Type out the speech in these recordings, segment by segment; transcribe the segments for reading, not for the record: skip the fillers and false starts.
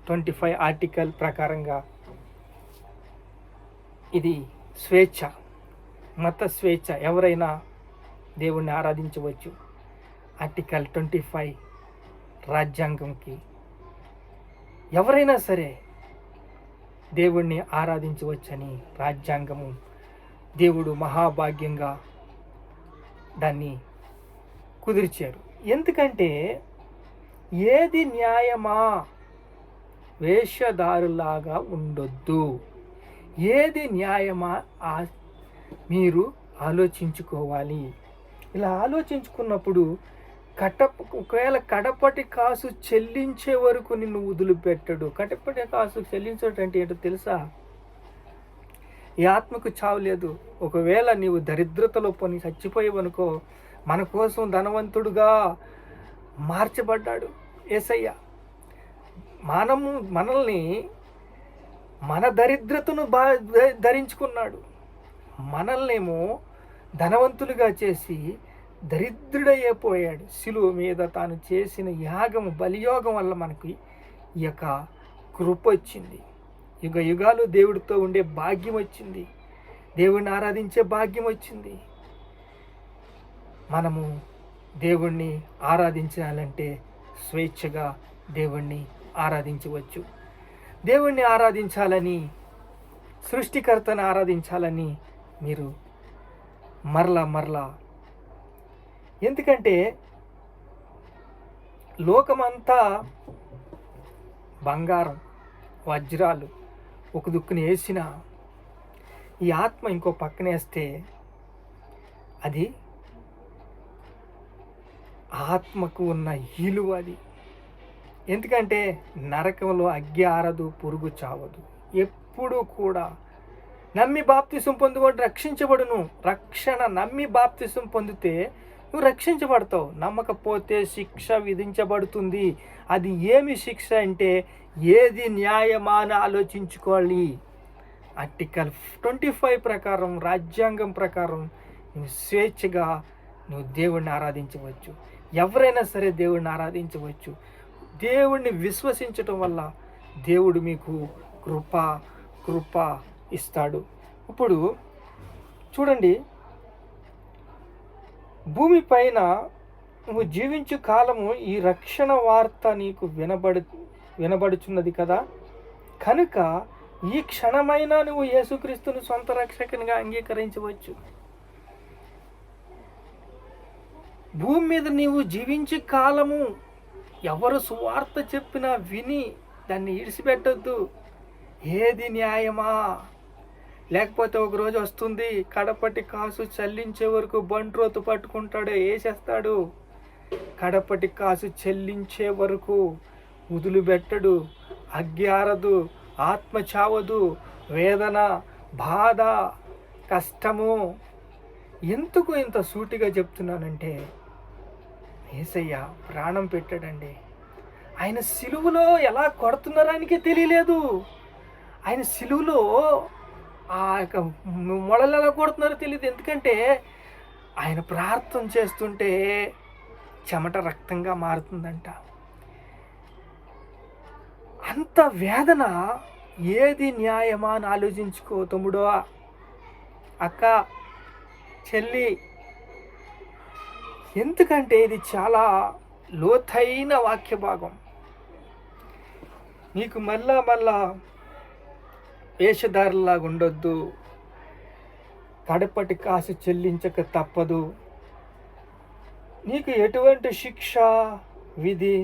25 article ప్రకారంగా ఇది స్వేచ్ఛ, మత స్వేచ్ఛ, ఎవరైనా దేవుణ్ణి ఆరాధించవచ్చు. ఆర్టికల్ 25 రాజ్యాంగంకి ఎవరైనా సరే దేవుణ్ణి ఆరాధించవచ్చని రాజ్యాంగము దేవుడు మహాభాగ్యంగా దాన్ని కుదిర్చారు. ఎందుకంటే ఏది న్యాయమా, వేషధారులాగా ఉండొద్దు. ఏది న్యాయమా మీరు ఆలోచించుకోవాలి. ఇలా ఆలోచించుకున్నప్పుడు ఒకవేళ కడపటి కాసు చెల్లించే వరకు నిన్ను వదిలిపెట్టడు. కడపటి కాసు చెల్లించడం అంటే ఏంటో తెలుసా? ఈ ఆత్మకు చావు లేదు. ఒకవేళ నీవు దరిద్రతలో పోని చచ్చిపోయేవనుకో, మన కోసం ధనవంతుడుగా మార్చబడ్డాడు యేసయ్య. మనల్ని మన దరిద్రతను ధరించుకున్నాడు. మనల్నేమో ధనవంతులుగా చేసి దరిద్రుడయ్యిపోయాడు. శిలువ మీద తాను చేసిన యాగము, బలియోగం వల్ల మనకి ఈ యొక్క కృప వచ్చింది. యుగ యుగాలు దేవుడితో ఉండే భాగ్యం వచ్చింది. దేవుణ్ణి ఆరాధించే భాగ్యం వచ్చింది. మనము దేవుణ్ణి ఆరాధించాలంటే స్వేచ్ఛగా దేవుణ్ణి ఆరాధించవచ్చు. దేవుణ్ణి ఆరాధించాలని, సృష్టికర్తను ఆరాధించాలని మీరు మరలా ఎందుకంటే లోకమంతా బంగారం, వజ్రాలు ఒక దుక్కుని వేసిన ఈ ఆత్మ ఇంకో పక్కన వేస్తే అది ఆత్మకు ఉన్న విలువ అది. ఎందుకంటే నరకంలో అగ్గి ఆరదు, పురుగు చావదు. ఎప్పుడూ కూడా నమ్మి బాప్తిసం పొందువాడు రక్షించబడును. నమ్మి బాప్తిసం పొందితే నువ్వు రక్షించబడతావు. నమ్మకపోతే శిక్ష విధించబడుతుంది. అది ఏమి శిక్ష అంటే ఏది న్యాయమా అని ఆలోచించుకోవాలి. ఆర్టికల్ 25 ప్రకారం, రాజ్యాంగం ప్రకారం నువ్వు స్వేచ్ఛగా నువ్వు దేవుణ్ణి ఆరాధించవచ్చు. ఎవరైనా సరే దేవుణ్ణి ఆరాధించవచ్చు. దేవుణ్ణి విశ్వసించటం వల్ల దేవుడు మీకు కృప ఇస్తాడు. ఇప్పుడు చూడండి, భూమిపైన నువ్వు జీవించు కాలము ఈ రక్షణ వార్త నీకు వినబడుచున్నది కదా. కనుక ఈ క్షణమైనా నువ్వు యేసుక్రీస్తును సొంత రక్షకునిగా అంగీకరించవచ్చు. భూమి మీద నీవు జీవించే కాలము ఎవరు సువార్త చెప్పినా విని దాన్ని ఇడిసిపెట్టొద్దు. ఏది న్యాయమా? లేకపోతే ఒకరోజు వస్తుంది, కడపటి కాసు చెల్లించే వరకు బంట్రోతు పట్టుకుంటాడు, వేసేస్తాడు. కడపటి కాసు చెల్లించే వరకు వదిలిపెట్టడు. అగ్గి ఆరదు, ఆత్మ చావదు, వేదన, బాధ, కష్టము. ఎందుకు ఇంత సూటిగా చెప్తున్నానంటే యేసయ్య ప్రాణం పెట్టాడండి. ఆయన సిలువలో ఎలా కొడుతున్నారో ఆయనకే తెలియలేదు. ఆయన సిలువలో ఆ యొక్క మొళలు ఎలా కొడుతున్నారో తెలియదు. ఎందుకంటే ఆయన ప్రార్థన చేస్తుంటే చెమట రక్తంగా మారుతుందంట. అంత వేదన. ఏది న్యాయమా అని ఆలోచించుకో తమ్ముడో, అక్క, చెల్లి. ఎందుకంటే ఇది చాలా లోతైన వాక్య భాగం. నీకు మళ్ళా వేషధారులాగా ఉండొద్దు. కడపటి కాసు చెల్లించక తప్పదు. నీకు ఎటువంటి శిక్ష విధి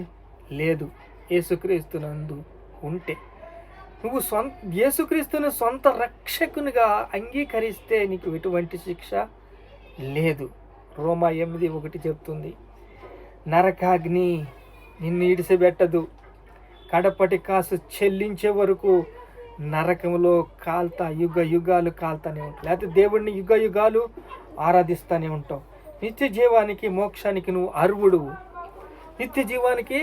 లేదు యేసుక్రీస్తునందు ఉంటే. నువ్వు యేసుక్రీస్తును సొంత రక్షకునిగా అంగీకరిస్తే నీకు ఎటువంటి శిక్ష లేదు. రోమా 8:1 చెప్తుంది, నరకాగ్ని నిన్ను ఇడిసిపెట్టదు. కడపటి కాసు చెల్లించే వరకు నరకంలో కాల్తా యుగ యుగాలు కాల్తానే ఉంటావు. లేకపోతే దేవుడిని యుగ యుగాలు ఆరాధిస్తూనే ఉంటావు. నిత్య జీవానికి, మోక్షానికి నువ్వు అర్హుడువు. నిత్య జీవానికి,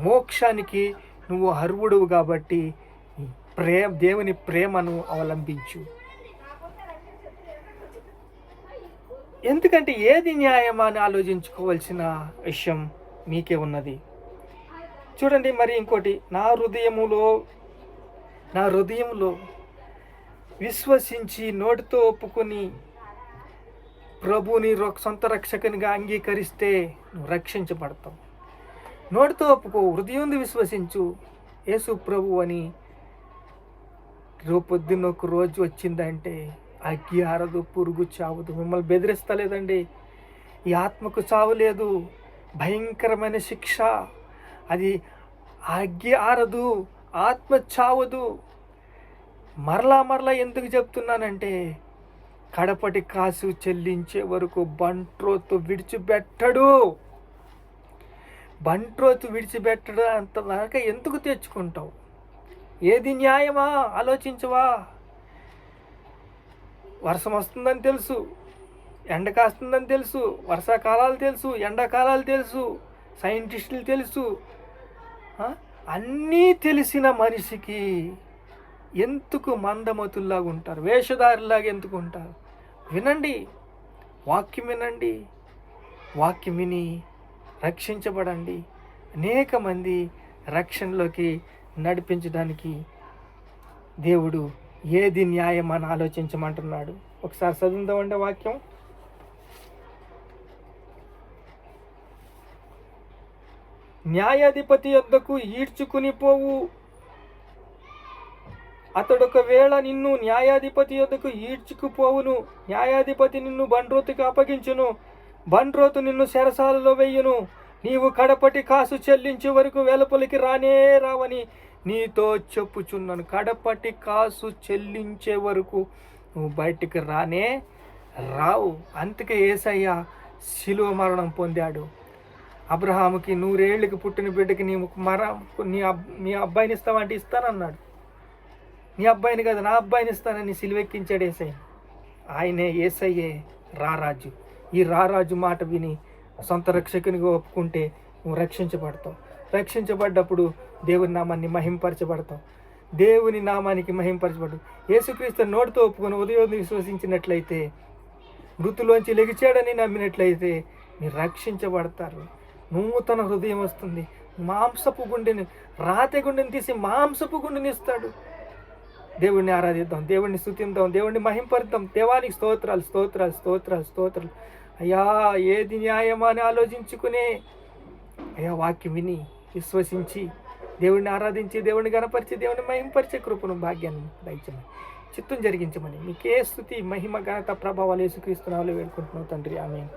మోక్షానికి నువ్వు అర్హుడువు. కాబట్టి దేవుని ప్రేమను అవలంబించు. ఎందుకంటే ఏది న్యాయమా అని ఆలోచించుకోవాల్సిన విషయం మీకే ఉన్నది. చూడండి మరి ఇంకోటి, నా హృదయంలో విశ్వసించి నోటితో ఒప్పుకొని ప్రభువుని సొంత రక్షకునిగా అంగీకరిస్తే నువ్వు రక్షించబడతావు. నోటితో ఒప్పుకో, హృదయం విశ్వసించు యేసు ప్రభు అని. రేపొద్దున్న ఒక రోజు వచ్చిందంటే అగ్గి ఆరదు, పురుగు చావదు. మిమ్మల్ని బెదిరిస్తలేదండి. ఈ ఆత్మకు చావు లేదు, భయంకరమైన శిక్ష. అది అగ్గి ఆరదు, ఆత్మ చావదు. మరలా ఎందుకు చెప్తున్నానంటే, కడపటి కాసు చెల్లించే వరకు బంట్రోతు విడిచిపెట్టడు. అంతదాకా ఎందుకు తెచ్చుకుంటావు? ఏది న్యాయమా ఆలోచించవా? వర్షం వస్తుందని తెలుసు, ఎండ కాస్తుందని తెలుసు, వర్షాకాలాలు తెలుసు, ఎండాకాలాలు తెలుసు, సైంటిస్టులు తెలుసు. అన్నీ తెలిసిన మనిషికి ఎందుకు మందమతుల్లాగా ఉంటారు? వేషధారులాగా ఎందుకు ఉంటారు? వినండి, వాక్యం వినండి, వాక్యం విని రక్షించబడండి. అనేక మంది రక్షణలోకి నడిపించడానికి దేవుడు ఏది న్యాయం అని ఆలోచించమంటున్నాడు. ఒకసారి చదువుదామండి వాక్యం. న్యాయాధిపతి యొద్దకు ఈడ్చుకుని పోవు. అతడు ఒకవేళ నిన్ను న్యాయాధిపతి యొద్దకు ఈడ్చుకుపోవును, న్యాయాధిపతి నిన్ను బండ్రోతుకి అప్పగించును, బండ్రోతు నిన్ను చెరసాలలో వెయ్యును. నీవు కడపటి కాసు చెల్లించే వరకు వెలుపలికి రానే రావని నీతో చెప్పుచున్నాను. కడపటి కాసు చెల్లించే వరకు నువ్వు బయటికి రానే రావు. అందుకే యేసయ్య శిలువ మరణం పొందాడు. అబ్రహాముకి 100 ఏళ్ళకి పుట్టిన బిడ్డకి నీ అబ్బాయిని ఇస్తావంటే ఇస్తానన్నాడు. నీ అబ్బాయిని కదా, నా అబ్బాయిని ఇస్తానని సిలువెక్కించాడు యేసయ్య. ఆయనే యేసయ్యే రారాజు. ఈ రారాజు మాట విని సొంత రక్షకునిగా ఒప్పుకుంటే నువ్వు రక్షించబడతావు. రక్షించబడ్డప్పుడు దేవుని నామాన్ని మహింపరచబడతావు. దేవుని నామానికి మహింపరచబడు. యేసుక్రీస్తు నోటితో ఒప్పుకొని ఉదయం విశ్వసించినట్లయితే, మృతులోంచి లెగిచాడని నమ్మినట్లయితే మీరు రక్షించబడతారు. నూతన హృదయం వస్తుంది. మాంసపు గుండెని, రాతి గుండెని తీసి మాంసపు గుండెని ఇస్తాడు. దేవుడిని ఆరాధిద్దాం, దేవుడిని స్తుతిద్దాం, దేవుడిని మహింపరుద్దాం. దేవానికి స్తోత్రాలు, స్తోత్రాలు, స్తోత్రాలు, స్తోత్రాలు. అయ్యా ఏది న్యాయమా అని ఆలోచించుకునే అయ్యా వాక్యం విని విశ్వసించి దేవుడిని ఆరాధించి, దేవుడిని గణపరిచి, దేవుడిని మహింపరిచే కృపను, భాగ్యాన్ని దయచేయమని, చిత్తం జరిగించమని మీకే స్తుతి, మహిమ, ఘనత, ప్రభావాలు యేసుక్రీస్తు నామములో వేడుకుంటున్నాం తండ్రి. ఆమేన్.